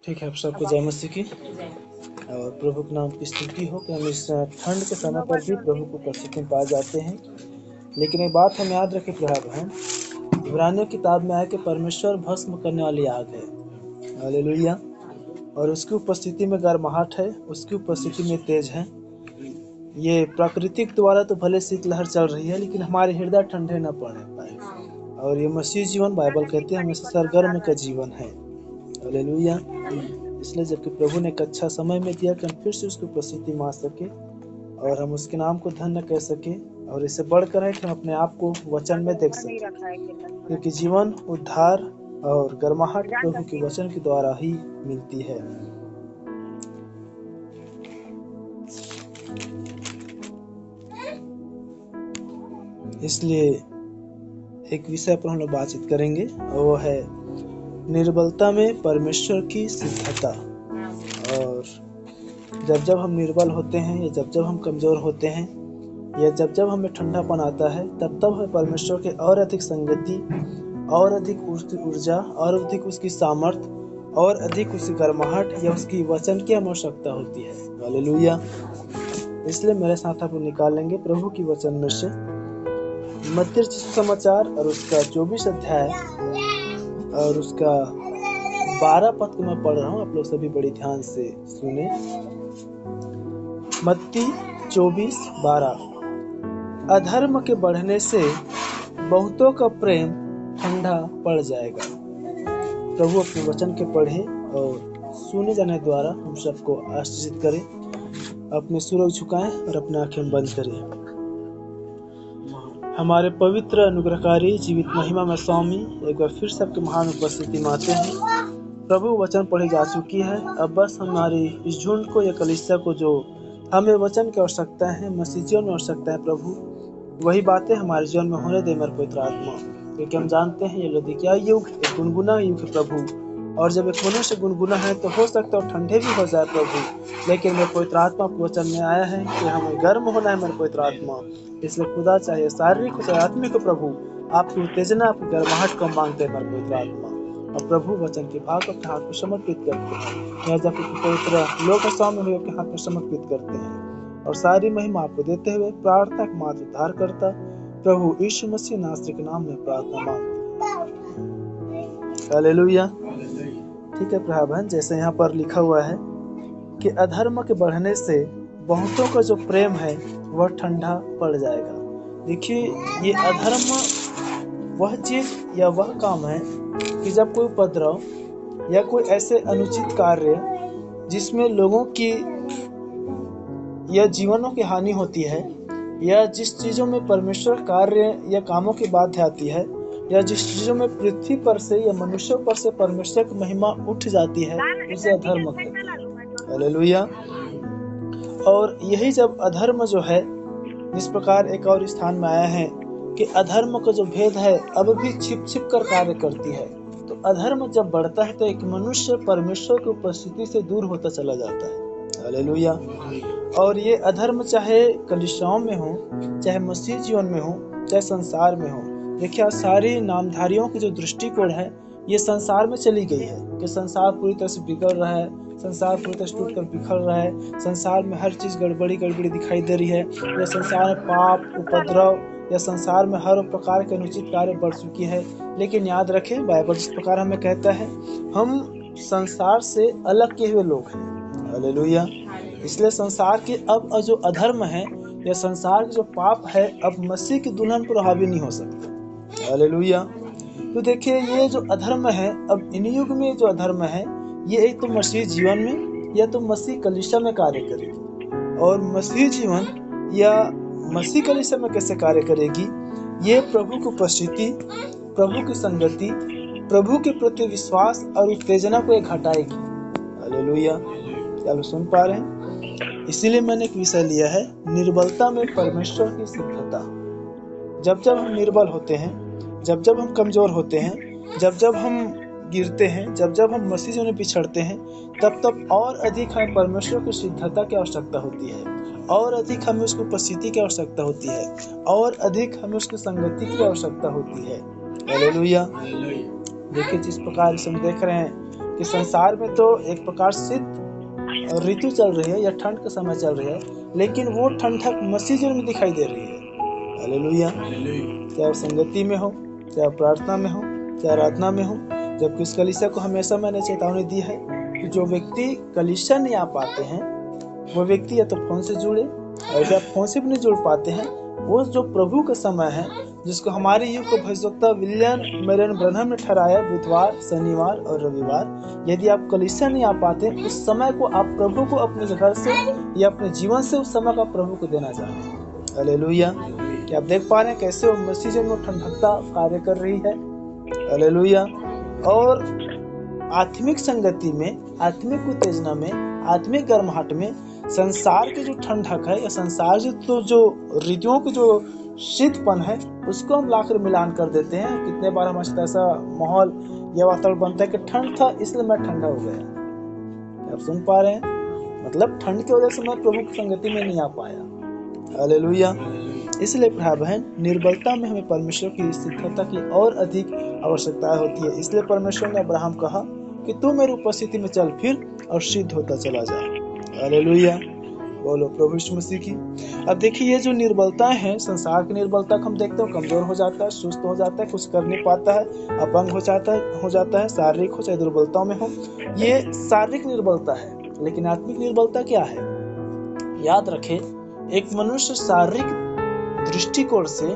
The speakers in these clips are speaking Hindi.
ठीक है, आप सबको जय मसीह की और प्रभु के नाम की स्तुति हो कि हम इस ठंड के समय पर भी प्रभु को उपस्थिति में पाए जाते हैं। लेकिन एक बात हम याद रखें प्यारे बहन, इब्रानियों की किताब में आया कि परमेश्वर भस्म करने वाली आग है। हालेलुया। और उसकी उपस्थिति में गर्माहट है, उसकी उपस्थिति में तेज है। ये प्राकृतिक द्वारा तो भले शीतलहर चल रही है, लेकिन हमारे हृदय ठंडे न पड़ने पाए। और ये मसीह जीवन, बाइबल कहते हैं, हमेशा सरगर्म का जीवन है। हालेलुया। इसलिए जबकि प्रभु ने एक अच्छा समय में दिया कि हम फिर से उसकी उपस्थिति में आ सके और हम उसके नाम को धन्य कह सके, और इससे बढ़कर है कि हम अपने आप को वचन में देख सके, क्योंकि जीवन, उद्धार और गर्माहट प्रभु के वचन के द्वारा ही मिलती है। इसलिए एक विषय पर हम लोग बातचीत करेंगे और वो है निर्बलता में परमेश्वर की सिद्धता। और जब हम निर्बल होते हैं या जब हम कमजोर होते हैं या जब हमें ठंडापन आता है, तब हमें परमेश्वर के और अधिक संगति, और अधिक उसकी ऊर्जा, और अधिक उसकी सामर्थ, और अधिक उसकी गर्माहट या उसकी वचन की आवश्यकता होती है। हालेलुया। इसलिए मेरे साथ आप निकाल लेंगे प्रभु की वचन में से मत्ती समाचार और उसका 24 अध्याय और उसका 12 पद को मैं पढ़ रहा हूँ, आप लोग सभी बड़ी ध्यान से सुने। मत्ती 24:12। अधर्म के बढ़ने से बहुतों का प्रेम ठंडा पड़ जाएगा। प्रभु अपने वचन के पढ़े और सुने जाने द्वारा हम सबको आशीषित करें। अपने सिर झुकाएं और अपने आंखें बंद करें। हमारे पवित्र अनुग्रहकारी जीवित महिमा में स्वामी एक बार फिर सबके महान उपस्थिति में आते हैं। प्रभु वचन पढ़ी जा चुकी है। अब बस हमारी इस झुंड को या कलीसिया को जो हमें वचन की आवश्यकता है, मसीह जीवन में आवश्यकता है, प्रभु वही बातें हमारे जीवन में होने दे मेरे पवित्र आत्मा, क्योंकि हम जानते हैं ये लौदीकिया युग एक गुनगुना युग है प्रभु। और जब एक मनुष्य गुनगुना है तो हो सकता है ठंडे भी हो जाए प्रभु, लेकिन मेरे पवित्र आत्मा के वचन में आया है कि हमें गर्म होना है मेरे पवित्र आत्मा। इसलिए खुदा चाहे शारीरिक हो चाहे आत्मिक, प्रभु आपकी उत्तेजना, आपकी गर्माहट को मांगते हैं मेरे पवित्र आत्मा। और प्रभु वचन के भाग अपने हाथ में समर्पित करते हैं, या जब पवित्र लोक स्वामी हुए अपने हाथ में समर्पित करते हैं और सारी महिमा आपको देते हुए प्रार्थना के मात्र उद्धार करता प्रभु यीशु मसीह नासरी के नाम में प्रार्थना मांगते हैं। हालेलुया। ठीक है प्रिय बहन, जैसे यहाँ पर लिखा हुआ है कि अधर्म के बढ़ने से बहुतों का जो प्रेम है वह ठंडा पड़ जाएगा। देखिए, ये अधर्म वह चीज या वह काम है कि जब कोई उपद्रव या कोई ऐसे अनुचित कार्य जिसमें लोगों की या जीवनों की हानि होती है, या जिस चीजों में परमेश्वर कार्य या कामों की बात आती है, या जिस चीजों में पृथ्वी पर से या मनुष्यों पर से परमेश्वर की महिमा उठ जाती है, उसे अधर्म कहते हैं। हालेलुया। और यही जब अधर्म जो है, जिस प्रकार एक और स्थान में आया है कि अधर्म का जो भेद है अब भी छिप छिप कर कार्य करती है। तो अधर्म जब बढ़ता है तो एक मनुष्य परमेश्वर की उपस्थिति से दूर होता चला जाता है। हालेलुया। और ये अधर्म चाहे कलीसियाओं में हो, चाहे मसीह जीवन में हो, चाहे संसार में हो। देखिए, सारी नामधारियों की जो दृष्टिकोण है ये संसार में चली गई है कि संसार पूरी तरह से बिगड़ रहा है, संसार पूरी तरह से टूट कर बिखर रहा है, संसार में हर चीज गड़बड़ी दिखाई दे रही है, या संसार में पाप, उपद्रव, या संसार में हर प्रकार के अनुचित कार्य बढ़ चुकी है। लेकिन याद रखें, बाइबल जिस प्रकार हमें कहता है, हम संसार से अलग किए हुए लोग हैं। हालेलुया। इसलिए संसार के अब जो अधर्म है या संसार के जो पाप है, अब मसीह की दुल्हन पर हावी नहीं हो सकते। हालेलुया। तो देखिए, ये जो अधर्म है, अब इन युग में जो अधर्म है, ये एक तो मसीह जीवन में या तो मसीह कलीसिया में कार्य करेगी। और मसीह जीवन या मसीह कलीसिया में कैसे कार्य करेगी, ये प्रभु की उपस्थिति, प्रभु की संगति, प्रभु के प्रति विश्वास और उत्तेजना को एक घटाएगी। हालेलुया। क्या लोग सुन पा रहे हैं? इसीलिए मैंने एक विषय लिया है, निर्बलता में परमेश्वर की सिद्धता। जब हम निर्बल होते हैं, जब हम कमजोर होते हैं, जब हम गिरते हैं, जब हम मसीह में पिछड़ते हैं, तब और अधिक हमें परमेश्वर की सिद्धता की आवश्यकता होती है, और अधिक हमें उसकी उपस्थिति की आवश्यकता होती है, और अधिक हमें उसकी संगति की आवश्यकता होती है। हालेलुया। देखिए, जिस प्रकार से हम देख रहे हैं कि संसार में तो एक प्रकार से ऋतु चल रही है या ठंड का समय चल रही है, लेकिन वो ठंडक मसीह जी में दिखाई दे रही है। हालेलुया। चाहे आप संगति में हो, चाहे आप प्रार्थना में हो, चाहे आराधना में हो, जबकि उस कलीसिया को हमेशा मैंने चेतावनी दी है कि जो व्यक्ति कलीसिया नहीं आ पाते हैं वो व्यक्ति या तो फोन से जुड़े, और जब फोन से भी नहीं जुड़ पाते हैं, वो जो प्रभु का समय है जिसको हमारे युग को भविष्यवक्ता विलियम मैरियन ब्रनहम ने ठहराया बुधवार, शनिवार और रविवार, यदि आप कलीसिया नहीं आ पाते उस समय को आप प्रभु को अपने घर से या अपने जीवन से उस समय का प्रभु को देना चाहते हैं। हालेलुया। क्या आप देख पा रहे हैं कैसे वो मसीह जन में ठंडकता कार्य कर रही है। हालेलुया। और आत्मिक संगति में, आत्मिक उत्तेजना में, आत्मिक गर्माहट में संसार की जो ठंडक है या संसार जो ऋतुओं की जो शीतपन है उसको हम लाकर मिलान कर देते हैं। कितने बार हमारे साथ ऐसा माहौल या वातावरण बनता है कि ठंड था इसलिए मैं ठंडा हो गया। आप सुन पा रहे हैं, मतलब ठंड की वजह से मैं प्रभु की संगति में नहीं आ पाया। हालेलुया। इसलिए भाई बहन, निर्बलता में हमें परमेश्वर की सिद्धता की और अधिक आवश्यकता होती है। इसलिए परमेश्वर ने अब्राहम कहा कि तू मेरी उपस्थिति में चल फिर और सिद्ध होता चला जा। हालेलुया। बोलो प्रभु यीशु मसीह की। अब देखिए, ये जो निर्बलताएं हैं, संसार की निर्बलता को हम देखते हो, कमजोर हो जाता है, सुस्त हो जाता है, कुछ कर नहीं पाता है, अपंग हो जाता है, शारीरिक हो चाहे दुर्बलताओं में हो, ये शारीरिक निर्बलता है। लेकिन आत्मिक निर्बलता क्या है? याद रखें, एक मनुष्य शारीरिक दृष्टिकोण से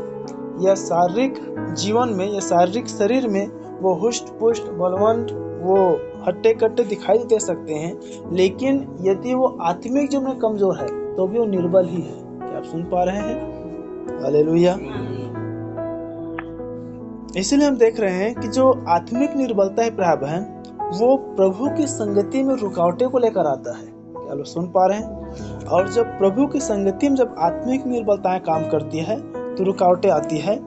या शारीरिक जीवन में या शारीरिक शरीर में वो हुष्ट पुष्ट बलवंत, वो हट्टे कट्टे दिखाई दे सकते हैं, लेकिन यदि वो आत्मिक जीवन में कमजोर है तो भी वो निर्बल ही है। क्या आप सुन पा रहे हैं? हालेलुया। इसलिए हम देख रहे हैं कि जो आत्मिक निर्बलता है प्रिय बहन, वो प्रभु की संगति में रुकावटें को लेकर आता है। क्या लोग सुन पा रहे हैं? और जब प्रभु की संगति में जब आत्मिक निर्बलताएं काम करती है तो रुकावटें आती है,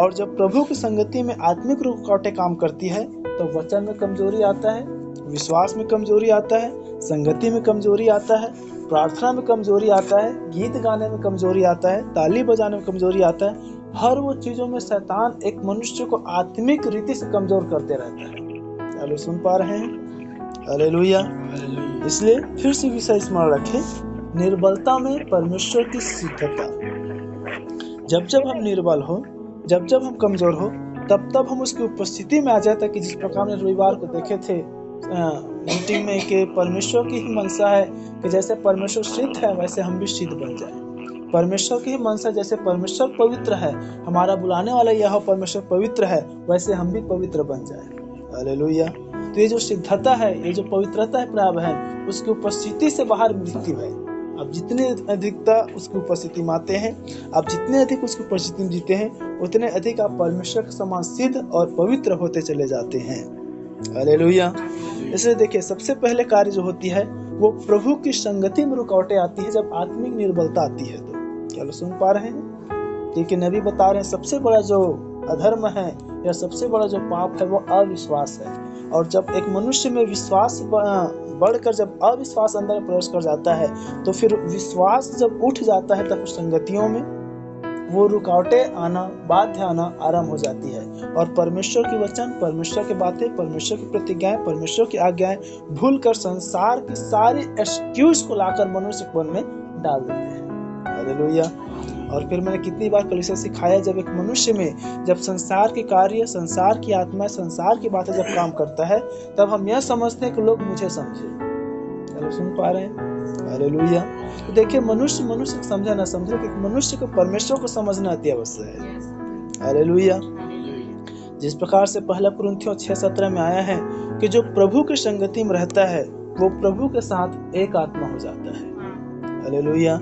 और जब प्रभु की संगति में आत्मिक रुकावटें काम करती है तो वचन में कमजोरी आता है, विश्वास में कमजोरी आता है, संगति में कमजोरी आता है, प्रार्थना में कमजोरी आता है, गीत गाने में कमजोरी आता है, ताली बजाने में कमजोरी आता है। हर वो चीजों में शैतान एक मनुष्य को आत्मिक रीति से कमजोर करते रहता है। चलो सुन पा रहे हैं? हालेलुया। इसलिए फिर से विषय स्मरण रखें, निर्बलता में परमेश्वर की सिद्धता। जब हम निर्बल हो, जब हम कमजोर हो, तब हम उसकी उपस्थिति में आ जाए, ताकि जिस प्रकार हमने रविवार को देखे थे मीटिंग में कि परमेश्वर की ही मनसा है कि जैसे परमेश्वर सिद्ध है वैसे हम भी सिद्ध बन जाए। परमेश्वर की ही मनसा, जैसे परमेश्वर पवित्र है, हमारा बुलाने वाला यह परमेश्वर पवित्र है, वैसे हम भी पवित्र बन जाए। हालेलुया। तो ये जो सिद्धता है, ये जो पवित्रता है प्रिय बहन, उसकी उपस्थिति से बाहर मृत्यु है। आप जितने अधिकता उसकी उपस्थिति में आते हैं, आप जितने अधिक उसकी उपस्थिति में जीते हैं, उतने अधिक आप परमेश्वर के समान सिद्ध और पवित्र होते चले जाते हैं। हालेलुया। इसलिए देखिए, सबसे पहले कार्य जो होती है वो प्रभु की संगति में रुकावटें आती है जब आत्मिक निर्बलता आती है। तो क्या सुन पा रहे हैं? क्योंकि नबी बता रहे हैं सबसे बड़ा जो अधर्म है या सबसे बड़ा जो पाप है वो अविश्वास है। और जब एक मनुष्य में विश्वास बढ़कर जब अविश्वास अंदर प्रवेश कर जाता है, तो फिर विश्वास जब उठ जाता है तब संगतियों में वो रुकावटें आना, बाध्य आना आरंभ हो जाती है। और परमेश्वर की वचन, परमेश्वर की बातें, परमेश्वर की प्रतिज्ञाएं, परमेश्वर की आज्ञाएं भूलकर संसार की सारी एक्सक्यूज को लाकर मनुष्य मन में डाल देते हैं। हालेलुया। और फिर मैंने कितनी बार कलीसिया सिखाया, जब एक मनुष्य में जब संसार के कार्य, संसार की आत्मा, संसार की बातें जब काम करता है, तब हम यह समझते हैं कि लोग मुझे समझे। चलो सुन पा रहे हैं? हालेलुया। तो देखिए, मनुष्य को समझे ना समझे, कि मनुष्य को परमेश्वर को समझना अति आवश्यक है। हालेलुया। जिस प्रकार से पहला कुरिन्थियों 6:17 में आया है कि जो प्रभु की संगति में रहता है वो प्रभु के साथ एक आत्मा हो जाता है। हालेलुया।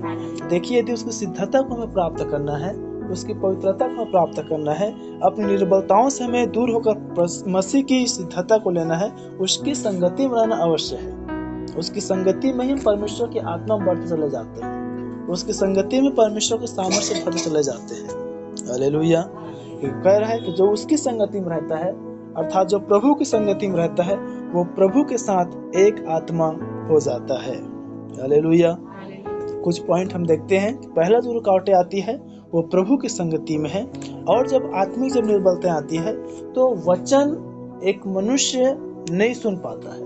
देखिए, यदि उसकी सिद्धता को हमें प्राप्त करना है, उसकी पवित्रता को प्राप्त करना है, अपनी निर्बलताओं से हमें दूर होकर मसीह की सिद्धता को लेना है, उसकी संगति में रहना अवश्य है। उसकी संगति में ही परमेश्वर की आत्मा बढ़ते चले जाते हैं, उसकी संगति में परमेश्वर के सामर्थ्य बढ़ते चले जाते हैं। हालेलुया। कह रहा है कि जो उसकी संगति में रहता है, अर्थात जो प्रभु की संगति में रहता है, वो प्रभु के साथ एक आत्मा हो जाता है। हालेलुया। कुछ पॉइंट हम देखते हैं। पहला जो रुकावटें आती है वो प्रभु की संगति में है। और जब आत्मिक जब निर्बलताएं आती है तो वचन एक मनुष्य नहीं सुन पाता है।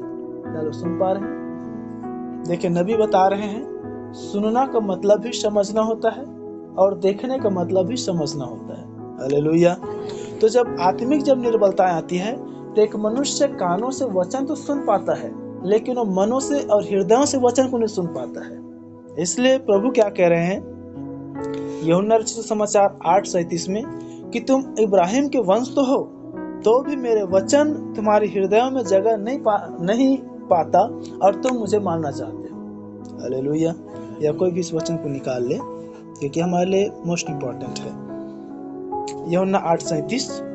चलो सुन पा रहे हैं? देखिए नबी बता रहे हैं सुनना का मतलब भी समझना होता है और देखने का मतलब भी समझना होता है। हालेलुया। तो जब निर्बलता आती है तो एक मनुष्य कानों से वचन तो सुन पाता है लेकिन वो मनों से और हृदयों से वचन को नहीं सुन पाता है। इसलिए प्रभु क्या कह रहे हैं यूहन्ना रचित समाचार 8:37 में कि तुम इब्राहिम के वंश तो हो तो भी मेरे वचन तुम्हारे हृदयों में जगह नहीं पाता और तुम मुझे मानना चाहते हो। हालेलुया। या कोई भी इस वचन को निकाल ले क्योंकि हमारे लिए मोस्ट इंपॉर्टेंट है। यूहन्ना 8:37।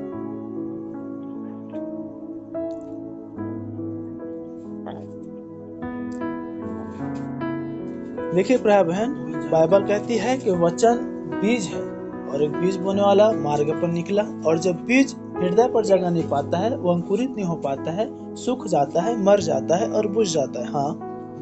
देखिए प्राय बहन, बाइबल कहती है कि वचन बीज है और एक बीज बोने वाला मार्ग पर निकला, और जब बीज हृदय पर जगह नहीं पाता है वो अंकुरित नहीं हो पाता है, सूख जाता है, मर जाता है और बुझ जाता है। हाँ,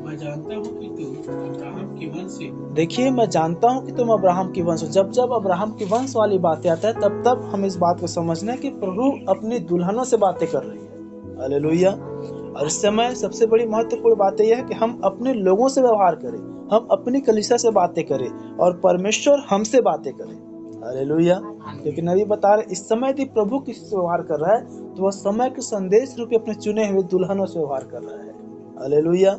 मैं जानता हूँ कि तुम अब्राहम के वंश से हो। देखिए मैं जानता हूँ कि तुम अब्राहम के वंश हो। जब जब अब्राहम के वंश वाली बातें आता है तब तब हम इस बात को समझना है कि प्रभु अपनी दुल्हनों से बातें कर रही है। हालेलुया। और इस समय सबसे बड़ी महत्वपूर्ण बात यह है कि हम अपने लोगों से व्यवहार करें, हम अपनी कलीसिया से बातें करें और परमेश्वर हमसे बातें करें। हालेलुया। क्योंकि नबी बता रहे इस समय यदि प्रभु किससे व्यवहार कर रहा है तो वह समय के संदेश रूपी अपने चुने हुए दुल्हनों से व्यवहार कर रहा है। हालेलुया।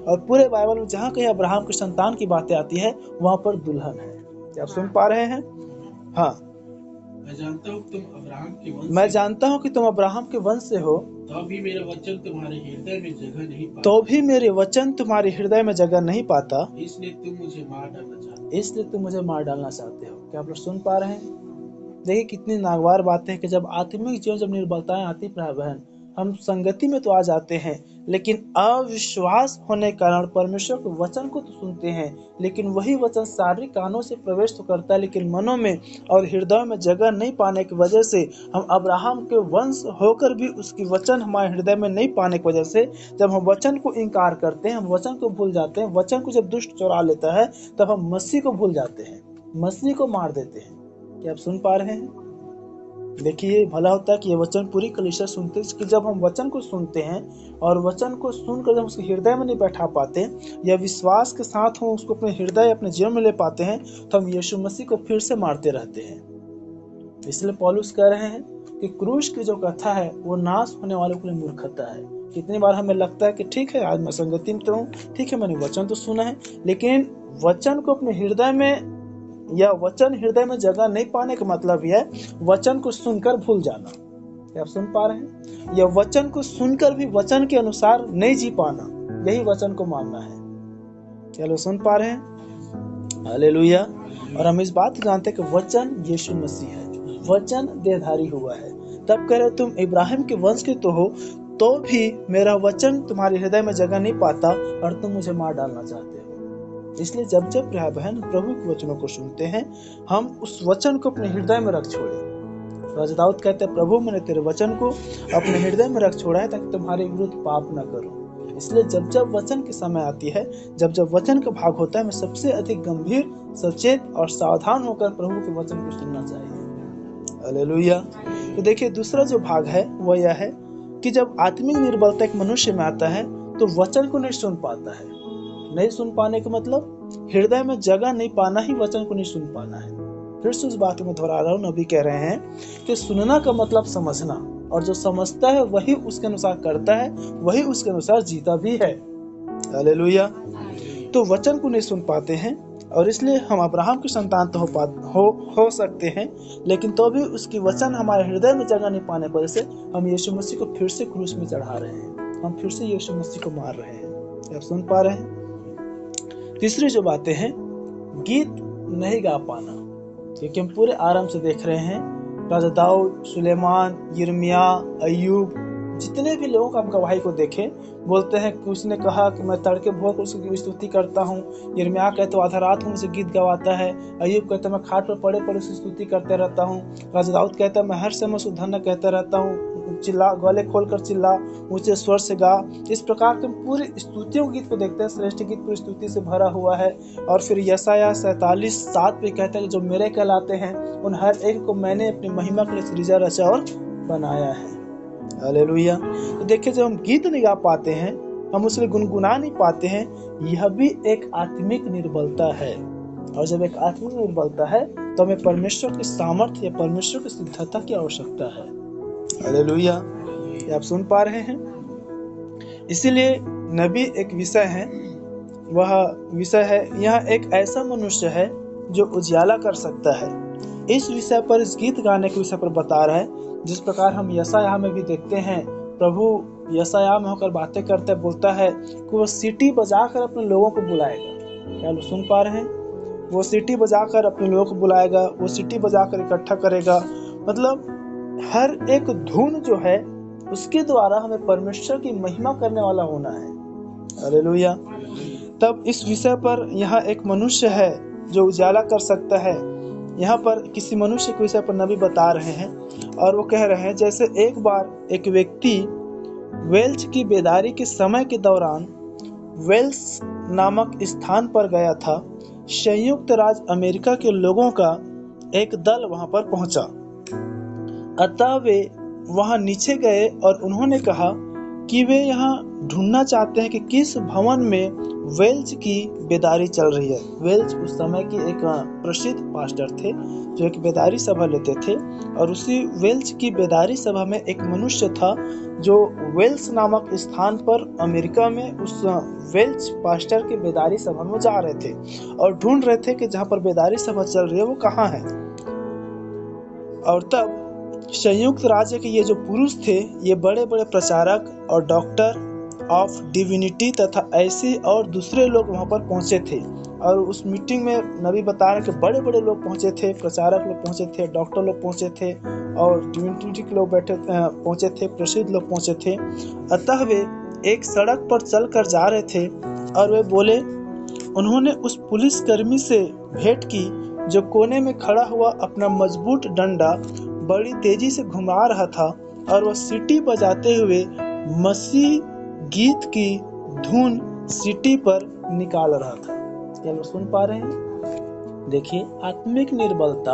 और पूरे बाइबल में जहाँ कहीं अब्राहम की संतान की बातें आती है वहां पर दुल्हन है। क्या आप सुन पा रहे हैं? हाँ, मैं जानता हूँ कि तुम अब्राहम के वंश मैं जानता हूँ कि तुम अब्राहम के वंश से हो तो भी मेरा वचन तुम्हारे हृदय में जगह नहीं पाता। तो भी मेरे वचन तुम्हारे हृदय में जगह नहीं पाता, इसलिए तुम मुझे मार डालना चाहते हो। इसलिए तुम मुझे मार डालना चाहते हो। क्या आप लोग सुन पा रहे हैं? देखिए कितनी नागवार बातें हैं कि जब आत्मिक जीवन जब निर्बलताएं आती भाई बहन, हम संगति में तो आ जाते हैं लेकिन अविश्वास होने के कारण परमेश्वर के वचन को तो सुनते हैं लेकिन वही वचन शारीरिक कानों से प्रवेश तो करता है लेकिन मनों में और हृदय में जगह नहीं पाने की वजह से हम अब्राहम के वंश होकर भी उसकी वचन हमारे हृदय में नहीं पाने की वजह से जब हम वचन को इनकार करते हैं, हम वचन को भूल जाते हैं, वचन को जब दुष्ट चुरा लेता है तब हम मसीह को भूल जाते हैं, मसीह को मार देते हैं। क्या आप सुन पा रहे हैं? देखिए भला होता है कि ये वचन पूरी कलीसिया सुनते हैं कि जब हम वचन को सुनते हैं और वचन को सुनकर जब उसके हृदय में नहीं बैठा पाते या विश्वास के साथ हम उसको अपने हृदय अपने जीवन में ले पाते हैं तो हम यीशु मसीह को फिर से मारते रहते हैं। इसलिए पौलुस कह रहे हैं कि क्रूस की जो कथा है वो नाश होने वालों के लिए मूर्खता है। कितनी बार हमें लगता है कि ठीक है आज मैं संगति में तो हूँ, ठीक है मैंने वचन तो सुना है, लेकिन वचन को अपने हृदय में या वचन हृदय में जगह नहीं पाने का मतलब यह है वचन को सुनकर भूल जाना। क्या आप सुन पा रहे हैं? या वचन को सुनकर भी वचन के अनुसार नहीं जी पाना, यही वचन को मानना है। क्या लोग सुन पा रहे हैं? हालेलुया। और हम इस बात को जानते हैं कि वचन यीशु मसीह है, वचन देहधारी हुआ है। तब कह रहे तुम इब्राहिम के वंश के तो हो तो भी मेरा वचन तुम्हारे हृदय में जगह नहीं पाता और तुम मुझे मार डालना चाहते हो। इसलिए जब जब भाई बहन प्रभु के वचनों को सुनते हैं हम उस वचन को अपने हृदय में रख छोड़े। राजा दाऊद कहते हैं प्रभु मैंने तेरे वचन को अपने हृदय में रख छोड़ा है ताकि तुम्हारे विरुद्ध पाप न करूं। इसलिए जब जब वचन की समय आती है, जब जब वचन का भाग होता है, हमें सबसे अधिक गंभीर, सचेत और सावधान होकर प्रभु के वचन को सुनना चाहिए। हालेलुया। तो देखिए दूसरा जो भाग है वह यह है कि जब आत्मिक निर्बलता एक मनुष्य में आता है तो वचन को नहीं सुन पाता है। नहीं सुन पाने का मतलब हृदय में जगह नहीं पाना ही वचन को नहीं सुन पाना है। फिर से उस बात में दोहरा रहा हूँ, नबी कह रहे हैं कि सुनना का मतलब समझना, और जो समझता है वही उसके अनुसार करता है, वही उसके अनुसार जीता भी है। हालेलुया। तो वचन को नहीं सुन पाते हैं और इसलिए हम अब्राहम की संतान तो हो सकते हैं लेकिन तो भी उसकी वचन हमारे हृदय में जगह नहीं पाने की वजह से हम यीशु मसीह को फिर से क्रूस में चढ़ा रहे हैं, हम फिर से यीशु मसीह को मार रहे हैं। आप सुन पा रहे हैं? तीसरी जो बातें हैं, गीत नहीं गा पाना, क्योंकि हम पूरे आराम से देख रहे हैं राजा दाऊद, सुलेमान, यिर्मयाह, अय्यूब, जितने भी लोगों का हम गवाही को देखें, बोलते हैं कि उसने कहा कि मैं तड़के भोर उसकी स्तुति करता हूँ। यिर्मयाह कहते आधा रात को मुझे गीत गवाता है। अय्यूब कहता मैं खाट पर पड़े पड़े उसकी स्तुति करते रहता हूँ। राजा दाऊद कहता मैं हर समय उसको धन्य कहता रहता हूँ, चिल्ला, गले खोलकर चिल्ला, ऊंचे स्वर से गा। इस प्रकार के पूरी स्तुतियों गीत को देखते हैं, श्रेष्ठ गीत पूरी स्तुति से भरा हुआ है। और फिर यशायाह 47:7 पे कहता है कि जो मेरे कहलाते हैं उन हर एक को मैंने अपनी महिमा के लिए सृजा रचा और बनाया है। हालेलुया। तो देखिए जब हम गीत नहीं गा पाते हैं हम उसके लिए गुनगुना नहीं पाते हैं, यह भी एक आत्मिक निर्बलता है। और जब एक आत्मिक निर्बलता है तो हमें परमेश्वर की सामर्थ्य या परमेश्वर की सिद्धता की आवश्यकता है। हालेलुया, ये आप सुन पा रहे हैं। इसीलिए नबी एक विषय है, वह विषय है यह एक ऐसा मनुष्य है जो उजाला कर सकता है। इस विषय पर, इस गीत गाने के विषय पर बता रहा है। जिस प्रकार हम यशायाह में भी देखते हैं, प्रभु यशायाह में होकर बातें करते बोलता है कि वो सीटी बजाकर अपने लोगों को बुलाएगा। क्या लोग सुन पा रहे हैं? वो सीटी बजाकर अपने लोगों को बुलाएगा, वो सीटी बजाकर इकट्ठा करेगा। मतलब हर एक धुन जो है उसके द्वारा हमें परमेश्वर की महिमा करने वाला होना है। हालेलुया। तब इस विषय पर यहाँ एक मनुष्य है जो उजाला कर सकता है। यहाँ पर किसी मनुष्य के विषय पर नबी बता रहे हैं और वो कह रहे हैं, जैसे एक बार एक व्यक्ति वेल्च की बेदारी के समय के दौरान वेल्स नामक स्थान पर गया था। संयुक्त राज्य अमेरिका के लोगों का एक दल वहां पर पहुंचा। अतः वे वहां नीचे गए और उन्होंने कहा कि वे यहाँ ढूंढना चाहते हैं कि किस भवन में वेल्च की बेदारी चल रही है। वेल्च उस समय की एक प्रसिद्ध पास्टर थे जो एक बेदारी सभा लेते थे, और उसी वेल्च की बेदारी सभा में एक मनुष्य था जो वेल्स नामक स्थान पर अमेरिका में उस वेल्च पास्टर की बेदारी सभा में जा रहे थे और ढूंढ रहे थे कि जहाँ पर बेदारी सभा चल रही है वो कहाँ है। और तब संयुक्त राज्य के ये जो पुरुष थे, ये बड़े बड़े प्रचारक और डॉक्टर ऑफ डिविनिटी तथा ऐसे और दूसरे लोग वहां पर पहुंचे थे। और उस मीटिंग में नबी बता रहे कि बड़े बड़े लोग पहुंचे थे, प्रचारक लोग पहुंचे थे, डॉक्टर लोग पहुंचे थे और डिविनिटी के लोग पहुंचे थे, प्रसिद्ध लोग पहुंचे थे। अतः वे एक सड़क पर चल कर जा रहे थे और वे बोले, उन्होंने उस पुलिसकर्मी से भेंट की जो कोने में खड़ा हुआ अपना मजबूत डंडा बड़ी तेजी से घुमा रहा था और वह सीटी बजाते हुए मसीह गीत की धुन सीटी पर निकाल रहा था। क्या लोग सुन पा रहे हैं? देखिए, आत्मिक निर्बलता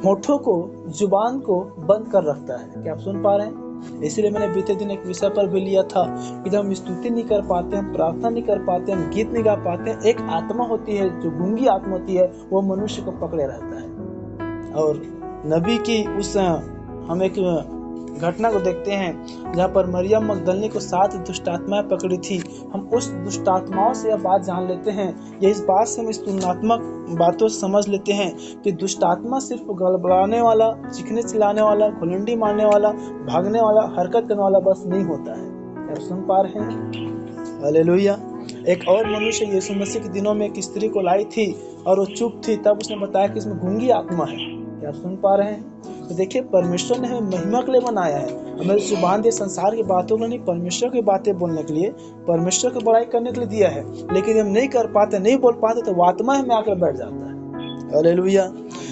होठों को, जुबान को बंद कर रखता है। क्या आप सुन पा रहे हैं? इसलिए मैंने बीते दिन एक विषय पर भी लिया था कि जब हम स्तुति नहीं कर पाते, हम प्रार्थना नहीं कर पाते, हम गीत नहीं गा पाते, एक आत्मा होती है जो गूंगी आत्मा होती है, वो मनुष्य को पकड़े रहता है। और नबी की उस हम एक घटना को देखते हैं जहाँ पर मरियम मगदलनी को 7 दुष्टात्माएं पकड़ी थी। हम उस दुष्टात्माओं से यह बात जान लेते हैं, या इस बात से हम इस तुलनात्मक बातों से समझ लेते हैं कि दुष्टात्मा सिर्फ गड़बड़ाने वाला, चीखने चिल्लाने वाला, घुलंडी मारने वाला, भागने वाला, हरकत करने वाला बस नहीं होता है। क्या सुन पा रहे हैं? हालेलुया। एक और मनुष्य यीशु मसीह के दिनों में एक स्त्री को लाई थी और वो चुप थी, तब उसने बताया कि इसमें गूंगी आत्मा है। क्या सुन पा रहे हैं? तो देखिए, परमेश्वर ने हमें महिमा के लिए बनाया है। हमें जुबान दिए संसार की बातों को नहीं, परमेश्वर की बातें बोलने के लिए, परमेश्वर की बड़ाई करने के लिए दिया है। लेकिन हम नहीं कर पाते, नहीं बोल पाते, तो आत्मा हमें आकर बैठ जाता है। हालेलुया।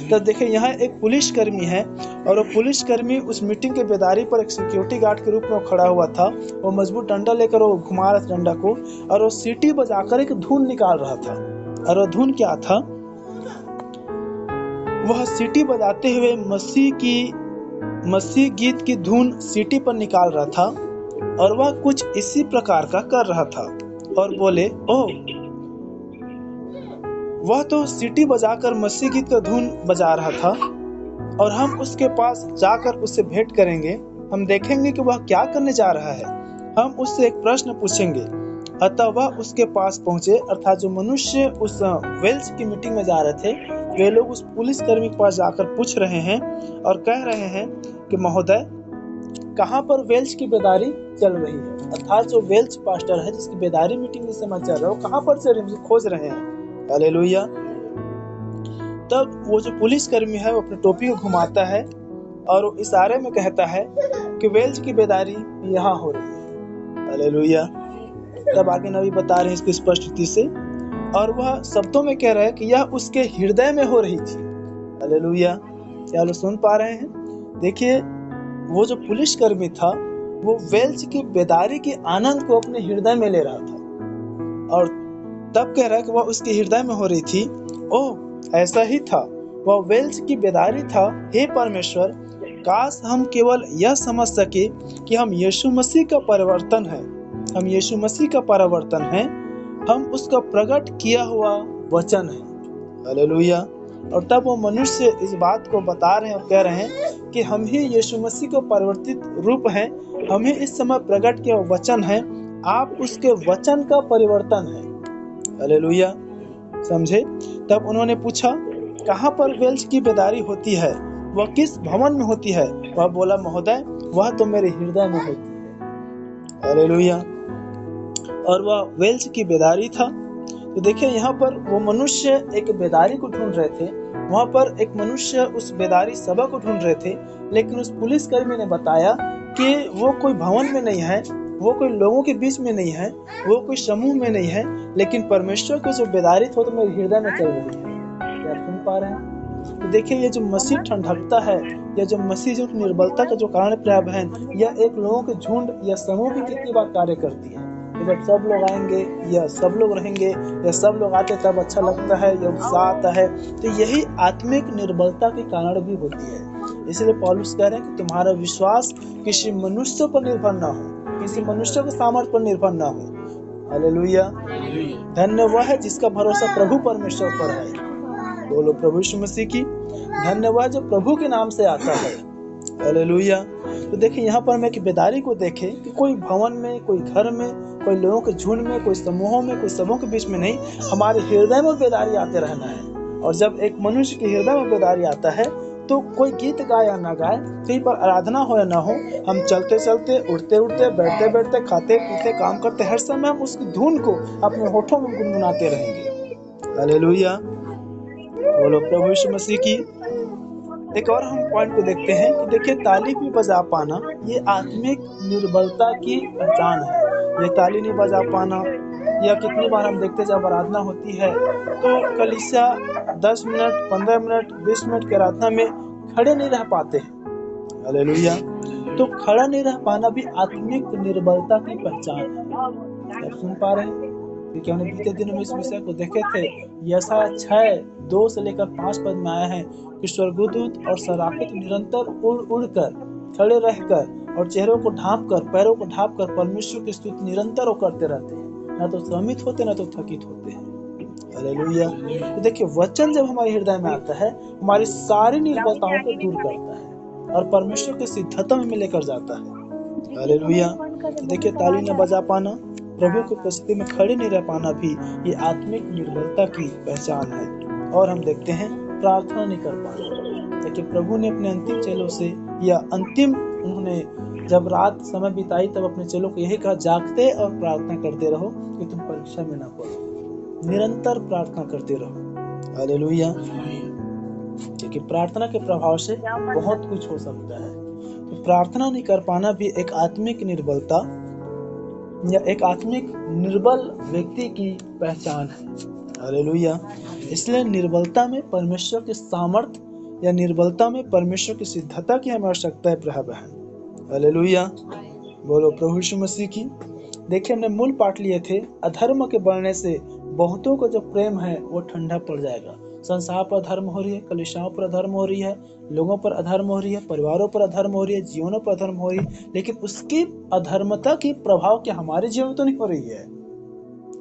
तो देखिए, यहाँ एक पुलिसकर्मी है और वो पुलिसकर्मी उस मीटिंग के बेदारी पर एक सिक्योरिटी गार्ड के रूप में खड़ा हुआ था। वो मजबूत डंडा लेकर वो घुमा रहा था डंडा को, और वो सीटी बजाकर एक धुन निकाल रहा था। और वो धुन क्या था? वह सीटी बजाते हुए मसीह गीत की धुन सीटी पर निकाल रहा था, और वह कुछ इसी प्रकार का कर रहा था। और बोले, ओह, वह तो सीटी बजाकर मसीह गीत का धुन बजा रहा था, और हम उसके पास जाकर उससे भेंट करेंगे। हम देखेंगे कि वह क्या करने जा रहा है। हम उससे एक प्रश्न पूछेंगे। अतः वह उसके पास पहुंचे। अर्थात जो मनुष्य उस वेल्स की मीटिंग में जा रहे थे, वे लोग उस पुलिसकर्मी के पास जाकर पूछ रहे हैं और कह रहे हैं कि महोदय, कहाँ पर वेल्स की बेदारी चल रही है? अर्थात जो वेल्स पास्टर है जिसकी बेदारी मीटिंग इस समय चल रहा है, वो कहाँ पर चल रही है, खोज रहे हैं। हालेलुया। तब वो जो पुलिसकर्मी है वो अपनी टोपी को घुमाता है और वो इशारे में कहता है कि वेल्स की बेदारी यहाँ हो रही है। हालेलुया। तब आगे नबी बता रहे हैं इसकी स्पष्टति से, और वह शब्दों में कह रहा है कि यह उसके हृदय में हो रही थी। हालेलुया। क्या लोग सुन पा रहे हैं? देखिए, वो जो पुलिसकर्मी था वो वेल्स की बेदारी के आनंद को अपने हृदय में ले रहा था, और तब कह रहा है कि वह उसके हृदय में हो रही थी। ओह, ऐसा ही था, वह वेल्स की बेदारी था। हे परमेश्वर, काश हम केवल यह समझ सके कि हम यीशु मसीह का परिवर्तन है। हम यीशु मसीह का परावर्तन हैं, हम उसका प्रकट किया हुआ वचन है। हालेलुया। और तब वो मनुष्य इस बात को बता रहे हैं और कह रहे हैं कि हम ही यीशु मसीह को परिवर्तित रूप हैं, हम ही इस समय प्रकट किया हुआ वचन है, आप उसके वचन का परिवर्तन है। हालेलुया। समझे? तब उन्होंने पूछा, कहाँ पर वेल्च की बेदारी होती है, वह किस भवन में होती है? वह बोला, महोदय वह तो मेरे हृदय में होती है। हालेलुया। और वह वेल्च की बेदारी था। तो देखिए यहाँ पर वो मनुष्य एक बेदारी को ढूंढ रहे थे, वहां पर एक मनुष्य उस बेदारी सभा को ढूंढ रहे थे, लेकिन उस पुलिसकर्मी ने बताया कि वो कोई भवन में नहीं है, वो कोई लोगों के बीच में नहीं है, वो कोई समूह में नहीं है, लेकिन परमेश्वर की जो बेदारी थी तो मेरे हृदय में चल रही है। क्या सुन पा रहे हैं? तो देखिए ये जो मसीह ठंडकता है, या जो मसीह जो निर्बलता का जो कारण प्रिय बहन, यह एक लोगों के झुंड या समूह की कितनी बार कार्य करती है। जब सब लोग आएंगे या सब लोग रहेंगे या सब लोग आते तब अच्छा लगता है या उत्साह आता है, तो यही आत्मिक निर्बलता के कारण भी होती है। इसलिए पौलुस कह रहे हैं कि तुम्हारा विश्वास किसी मनुष्य पर निर्भर ना हो, किसी मनुष्य के सामर्थ्य पर निर्भर ना हो। हालेलुया। धन्य वह है जिसका भरोसा प्रभु परमेश्वर पर है। बोलो प्रभु यीशु मसीह की। धन्य वह जो प्रभु के नाम से आता है। हालेलुया। तो देखिए यहाँ पर मैं कि बेदारी को देखें कि कोई भवन में, कोई घर में, कोई लोगों के झुंड में, कोई समूहों में, कोई सबों के बीच में नहीं, हमारे हृदय में बेदारी आते रहना है। और जब एक मनुष्य के हृदय में बेदारी आता है तो कोई गीत गाए या ना गाए, कहीं पर आराधना हो या ना हो, हम चलते चलते, उठते उठते, बैठते बैठते, खाते पीते, काम करते, हर समय हम उसकी धुन को अपने होठों में गुनगुनाते रहेंगे। हालेलुया। बोलो प्रभु यीशु मसीह की। एक और हम पॉइंट को देखते हैं कि देखिए ताली भी बजा पाना ये आत्मिक निर्बलता की पहचान है। ये ताली नहीं बजा पाना, या कितनी बार हम देखते जब आराधना होती है तो कलीसिया 10 मिनट, 15 मिनट, 20 मिनट की आराधना में खड़े नहीं रह पाते हैं। हालेलुया। तो खड़ा नहीं रह पाना भी आत्मिक निर्बलता की पहचान है। आप सुन पा रहे हैं? क्योंकि हमने बीते दिनों में इस विषय को देखे थे। यशायाह 6:2 से लेकर 5 पद में आया है कि स्वर्गदूत और सरापित निरंतर उड़ उड़ कर, खड़े रहकर और चेहरों को ढांपकर, पैरों को ढांपकर परमेश्वर की स्तुति निरंतर करते रहते हैं, ना तो श्रमित होते ना तो थकित होते हैं। हालेलुया। तो देखिए वचन जब हमारे हृदय में आता है, हमारी सारी निर्बलताओं को दूर करता है और परमेश्वर की सिद्धता में लेकर जाता है। हालेलुया। तो देखिए ताली न बजा पाना, प्रभु की उपस्थिति में खड़े नहीं रह पाना भी ये आत्मिक निर्बलता की पहचान है। और हम देखते हैं प्रार्थना नहीं कर पाना। देखिए प्रभु ने अपने अंतिम चेलों से, या अंतिम उन्होंने जब रात समय बिताई तब अपने चेलों को यही कहा, जागते और प्रार्थना करते रहो कि तुम परीक्षा में ना पड़ो। निरंतर प्रार्थना करते रहो। हालेलुया। क्योंकि प्रार्थना के प्रभाव से बहुत कुछ हो सकता है। तो प्रार्थना नहीं कर पाना भी एक आत्मिक निर्बलता या एक आत्मिक निर्बल व्यक्ति की पहचान है। हालेलुया। इसलिए निर्बलता में परमेश्वर के सामर्थ्य या निर्बलता में परमेश्वर की सिद्धता की हमें आवश्यकता है प्रिय बहन। हालेलुया। बोलो प्रभु यीशु मसीह की। देखिए हमने मूल पाठ लिए थे, अधर्म के बढ़ने से बहुतों का जो प्रेम है वो ठंडा पड़ जाएगा। संसार पर अधर्म हो रही है, कलीसियाओं पर अधर्म हो रही है, लोगों पर अधर्म हो रही है, परिवारों पर अधर्म हो रही है, जीवनों पर अधर्म हो रही है, लेकिन उसकी अधर्मता की प्रभाव क्या हमारे जीवन में तो नहीं हो रही है?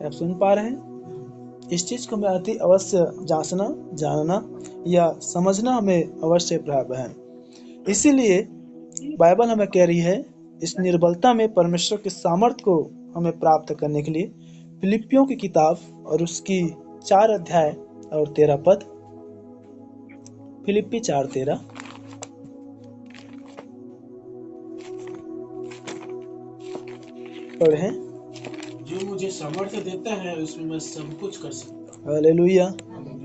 आप सुन पा रहे हैं? इस चीज को हमें अति अवश्य जांचना, जानना या समझना हमें अवश्य प्रिय बहन। इसीलिए बाइबल हमें कह रही है इस निर्बलता में परमेश्वर के सामर्थ्य को हमें प्राप्त करने के लिए फिलिपियों की किताब और उसकी 4 अध्याय और 13 पद। फिलिप्पी 4:13। पढ़ें। जो मुझे सामर्थ्य देता है उसमें मैं सब कुछ कर सकता हूँ। हालेलुया।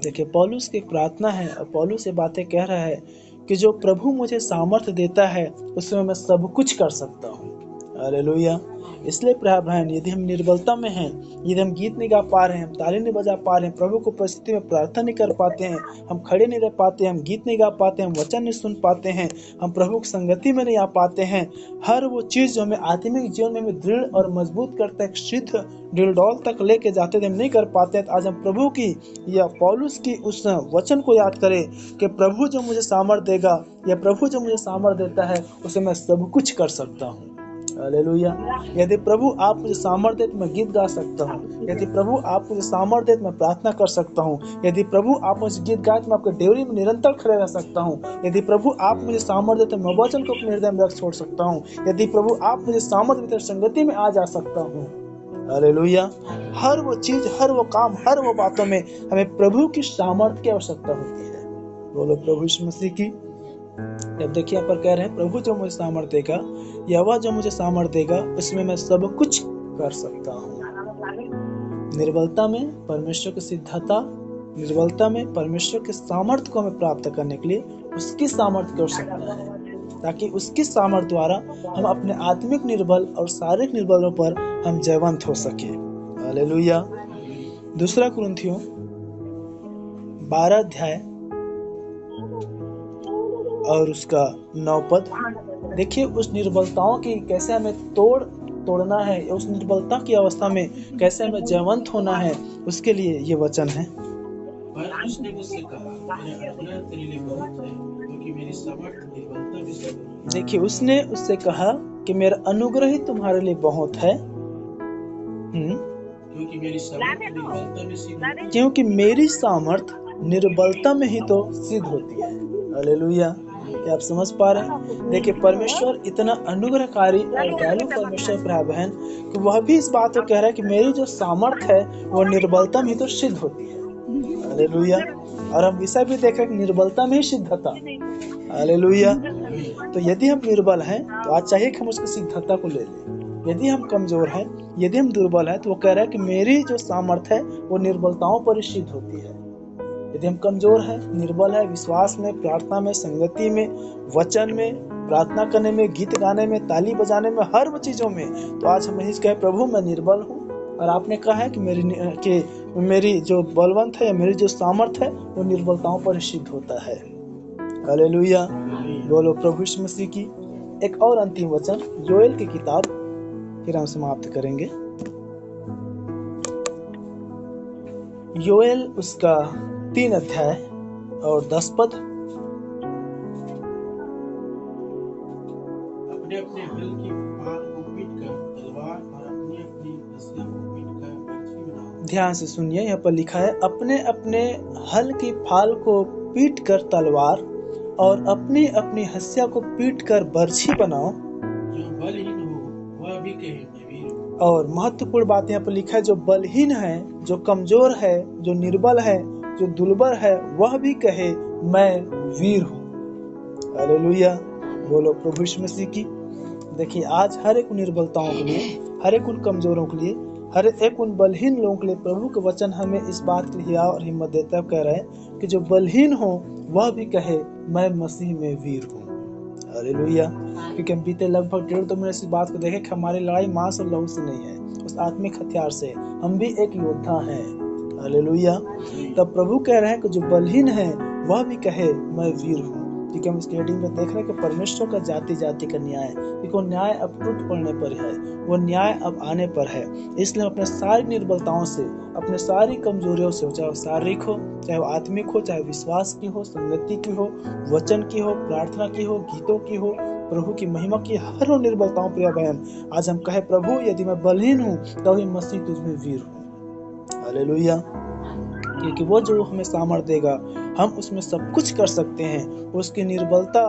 देखिए पौलुस की प्रार्थना है और पौलुस ये बातें कह रहा है कि जो प्रभु मुझे सामर्थ्य देता है उसमें मैं सब कुछ कर सकता हूँ। हालेलुया। इसलिए प्रिय बहन, यदि हम निर्बलता में हैं, यदि हम गीत नहीं गा पा रहे हैं, हम ताली नहीं बजा पा रहे हैं, प्रभु को उपस्थिति में प्रार्थना नहीं कर पाते हैं, हम खड़े नहीं रह पाते हैं, हम गीत नहीं गा पाते हैं, हम वचन नहीं सुन पाते हैं, हम प्रभु की संगति में नहीं आ पाते हैं, हर वो चीज जो हमें आत्मिक जीवन में हमें दृढ़ और मजबूत करता है, सिद्ध डिलडौल तक लेके जाते थे, हम नहीं कर पाते हैं। तो आज हम प्रभु की या पौलुस की उस वचन को याद करें कि प्रभु जो मुझे सामर्थ्य देगा या प्रभु जो मुझे सामर्थ्य देता है उसे मैं सब कुछ कर सकता हूँ। हालेलुया। यदि प्रभु आप मुझे सामर्थ्य दे तो मैं गीत गा सकता हूँ। यदि प्रभु आप मुझे सामर्थ्य दे तो मैं प्रार्थना कर सकता हूँ। यदि प्रभु आप मुझे गीत गाए तो मैं आपके डेवरी में निरंतर खड़े रह सकता हूँ। यदि प्रभु आप मुझे सामर्थ्य दे तो मैं वचन को अपने हृदय में रख छोड़ सकता हूँ। यदि प्रभु आप मुझे सामर्थ्य दे तो संगति में आ जा सकता हूँ। हालेलुया। हर वो चीज, हर वो काम, हर वो बातों में हमें प्रभु की सामर्थ्य की आवश्यकता होती है। बोलो प्रभु यीशु मसीह की। अब देखिए यहाँ पर कह रहे हैं, प्रभु जो मुझे सामर्थ्य देगा, यहोवा जो मुझे सामर्थ्य देगा, उसमें मैं सब कुछ कर सकता हूँ। निर्बलता में परमेश्वर की सिद्धता, निर्बलता में परमेश्वर के सामर्थ्य को हमें प्राप्त करने के लिए उसकी सामर्थ्य की आवश्यकता है, ताकि उसकी सामर्थ्य द्वारा हम अपने आत्मिक निर्बल और शारीरिक निर्बलों पर हम जयवंत हो सके। हालेलुया। दूसरा कुरिन्थियों 12 अध्याय और उसका 9 पद। देखिए उस निर्बलताओं की कैसे हमें तोड़ना है, उस निर्बलता की अवस्था में कैसे हमें जयवंत होना है, उसके लिए ये वचन है। पर उसने मुझसे कहा, मेरा अनुग्रह तेरे लिए बहुत है, क्योंकि मेरी समर्थ निर्बलता में सिद्ध होती है। देखिए उसने उससे कहा कि मेरा अनुग्रह ही तुम्हारे लिए बहुत है, क्योंकि मेरी समर्थ निर्बलता में सिद्ध होती है। क्योंकि मेरी सामर्थ निर्बलता में ही तो सिद्ध होती है। हालेलुया। क्या आप समझ पा रहे हैं? देखिए परमेश्वर इतना अनुग्रहकारी और दयालु परमेश्वर भाई बहन कि वह भी इस बात को कह रहा है कि मेरी जो सामर्थ है वो निर्बलता में ही तो सिद्ध होती है। हालेलुया। और हम ऐसा भी देख रहे हैं कि निर्बलता में ही सिद्धता। हालेलुया। तो यदि हम निर्बल हैं तो आज चाहिए कि हम उसकी सिद्धता को ले लें। यदि हम कमजोर हैं, यदि हम दुर्बल हैं, तो वो कह रहा है कि मेरी जो सामर्थ है वो निर्बलताओं पर ही सिद्ध होती है। यदि हम कमजोर हैं, निर्बल है, विश्वास में, प्रार्थना में, संगति में, वचन में, प्रार्थना करने में, गीत गाने में, ताली बजाने में, हर वो चीजों में, तो आज हम यही कहे प्रभु मैं निर्बल हूँ, और आपने कहा है कि मेरी जो बलवंत है, मेरी जो सामर्थ है वो निर्बलताओं पर सिद्ध होता है। हालेलुया। बोलो प्रभु यीशु मसीह की। एक और अंतिम वचन योएल की किताब, फिर हम समाप्त करेंगे। योएल उसका 3 अध्याय और 10 पद। अपने अपने हल की फाल को पीटकर तलवार और अपनी अपनी हंसिया को पीटकर बर्छी बनाओ। ध्यान से सुनिए, यहाँ पर लिखा है अपने अपने हल की फाल को पीटकर तलवार और अपनी अपनी हंसिया को पीटकर बर्छी बनाओ। जो बलहीन हो वह भी कहे मैं वीर हूँ। और महत्वपूर्ण बात यहाँ पर लिखा है, जो बलहीन है, जो कमजोर है, जो निर्बल है, जो दुर्बल है, वह भी कहे मैं वीर हूँ। हालेलुया। बोलो प्रभु यीशु मसीह की। देखिए आज हर एक निर्बलताओं के लिए, हर एक उन कमजोरों के लिए, हर एक उन बलहीन लोगों के लिए प्रभु का वचन हमें इस बात के लिए और हिम्मत देता है, कह रहा है कि जो बलहीन हो वह भी कहे मैं मसीह में वीर हूँ। हालेलुया। क्योंकि हम बीते लगभग 1.5-2 महीने इस बात को देखे कि हमारी लड़ाई मांस और लहू से नहीं है, उस आत्मिक हथियार से। हम भी एक योद्धा हैं। हालेलुया। तब प्रभु कह रहे हैं कि जो बलहीन है वह भी कहे मैं वीर हूँ। क्योंकि हम इसके हेडिंग में देख रहे हैं कि परमेश्वर का जाति जाति का न्याय, क्योंकि वो न्याय अब टूट पड़ने पर है, वो न्याय अब आने पर है। इसलिए अपने सारी निर्बलताओं से, अपने सारी कमजोरियों से, चाहे वो शारीरिक हो, चाहे वो आत्मिक हो, चाहे विश्वास की हो, संगति की हो, वचन की हो, प्रार्थना की हो, गीतों की हो, प्रभु की महिमा की हर निर्बलताओं प्रिय बहन, आज हम कहे प्रभु यदि मैं बलहीन हूँ तभी मसीह तुझमें वीर हूँ। हालेलुया। क्योंकि वो जो हमें सामर्थ्य देगा हम उसमें सब कुछ कर सकते हैं। उसकी निर्बलता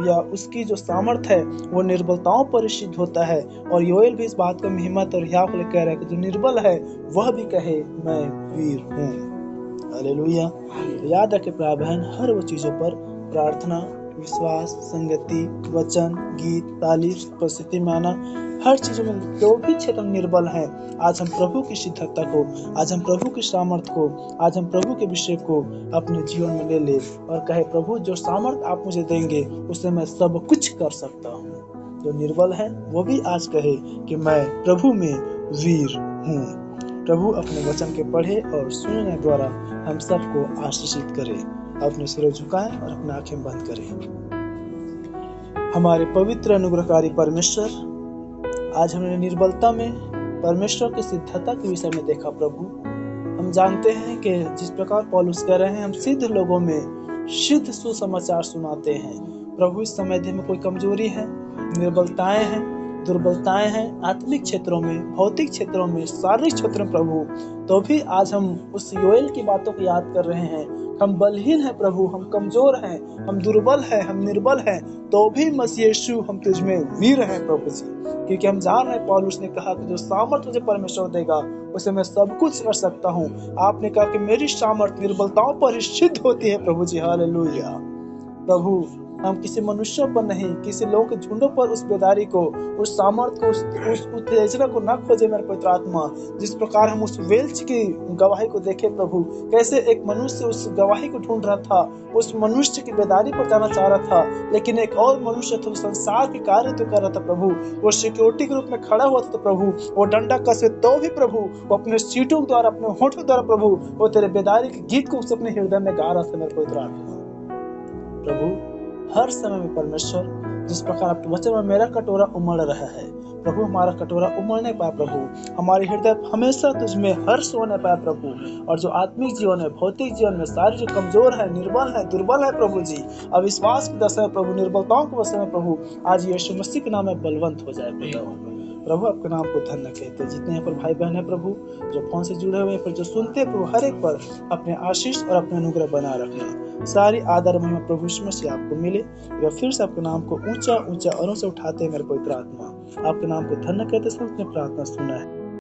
या उसकी जो सामर्थ्य है वो निर्बलताओं पर सिद्ध होता है। और योएल भी इस बात को हिम्मत और हिया को कह रहा है कि जो निर्बल है वह भी कहे मैं वीर हूँ। हालेलुया। तो याद रखे प्रिय बहन, हर वो चीजों पर प्रार्थना, विश्वास, संगति, वचन, गीत, तालीफ, उपस्थिति में आना, हर चीजों में जो भी क्षेत्र में निर्बल है, आज हम प्रभु की सिद्धता को, आज हम प्रभु की सामर्थ को, आज हम प्रभु के विषय को अपने जीवन में ले ले और कहे प्रभु जो सामर्थ आप मुझे देंगे उससे मैं सब कुछ कर सकता हूँ। जो निर्बल है वो भी आज कहे कि मैं प्रभु में वीर हूँ। प्रभु अपने वचन के पढ़े और सुनने द्वारा हम सबको आशीषित करे। अपने सिर झुकाएं और अपनी आंखें बंद करें। हमारे पवित्र अनुग्रहकारी परमेश्वर, आज हमने निर्बलता में परमेश्वर की सिद्धता के विषय में देखा। प्रभु हम जानते हैं कि जिस प्रकार पौलुस कह रहे हैं हम सिद्ध लोगों में सिद्ध सुसमाचार सुनाते हैं। प्रभु इस समय में कोई कमजोरी है, निर्बलताएं हैं, दुर्बलताएं हैं आत्मिक क्षेत्रों में, भौतिक क्षेत्रों में, शारीरिक क्षेत्रों में प्रभु, तो भी आज हम उस योएल की बातों को याद कर रहे हैं। हम बलहीन हैं प्रभु, हम कमजोर हैं, हम दुर्बल हैं, हम निर्बल हैं, तो भी मसीह यीशु हम तुझ में वीर हैं प्रभु जी, क्योंकि हम जान रहे हैं पौलुस ने कहा कि जो सामर्थ मुझे परमेश्वर देगा उसे मैं सब कुछ कर सकता हूँ। आपने कहा कि मेरी सामर्थ निर्बलताओं पर ही सिद्ध होती है प्रभु जी। हालेलुया। प्रभु हम किसी मनुष्यों पर नहीं, किसी लोगों के झुंडों पर उस बेदारी को, उस सामर्थ को, उस उत्तेजना को न खोजे मेरे पवित्र आत्मा। जिस प्रकार हम उस वेल्च की गवाही को देखे प्रभु, कैसे एक मनुष्य उस गवाही को ढूंढ रहा था, उस मनुष्य की बेदारी पर जाना चाह रहा था, लेकिन एक और मनुष्य था संसार के कार्य तो कर रहा था प्रभु, वो सिक्योरिटी के रूप में खड़ा हुआ था प्रभु, वो डंडा कसे तो भी प्रभु, वो अपने सीटों द्वारा, अपने होठों द्वारा प्रभु, वो तेरे बेदारी के गीत को अपने हृदय में गा रहा था मेरे पवित्र आत्मा। प्रभु हर समय में परमेश्वर, जिस प्रकार आपके वचन में मेरा कटोरा उमड़ रहा है प्रभु, हमारा कटोरा उमड़ नहीं पाया प्रभु, हमारी हृदय हमेशा तुझमें हर्ष होने पाया प्रभु। और जो आत्मिक जीवन है, भौतिक जीवन में सारे जो कमजोर है, निर्बल है, दुर्बल है प्रभु जी, अविश्वास की दशा है प्रभु, निर्बलताओं की दशा में प्रभु, आज यीशु मसीह के नाम में बलवंत हो जाए प्रभु। आपके नाम को धन्य कहते हैं। जितने यहाँ पर भाई बहन है प्रभु, जो फोन से जुड़े हुए हैं, फिर जो सुनते हैं प्रभु, हर एक पर अपने आशीष और अपने अनुग्रह बना रखना। सारी आदर महिमा प्रभु यीशु मसीह आपको मिले। फिर से आपके नाम को ऊंचा ऊंचा औरों से उठाते हैं मेरे पवित्र आत्मा। आपके नाम को धन्य कहते हैं, प्रार्थना सुना है।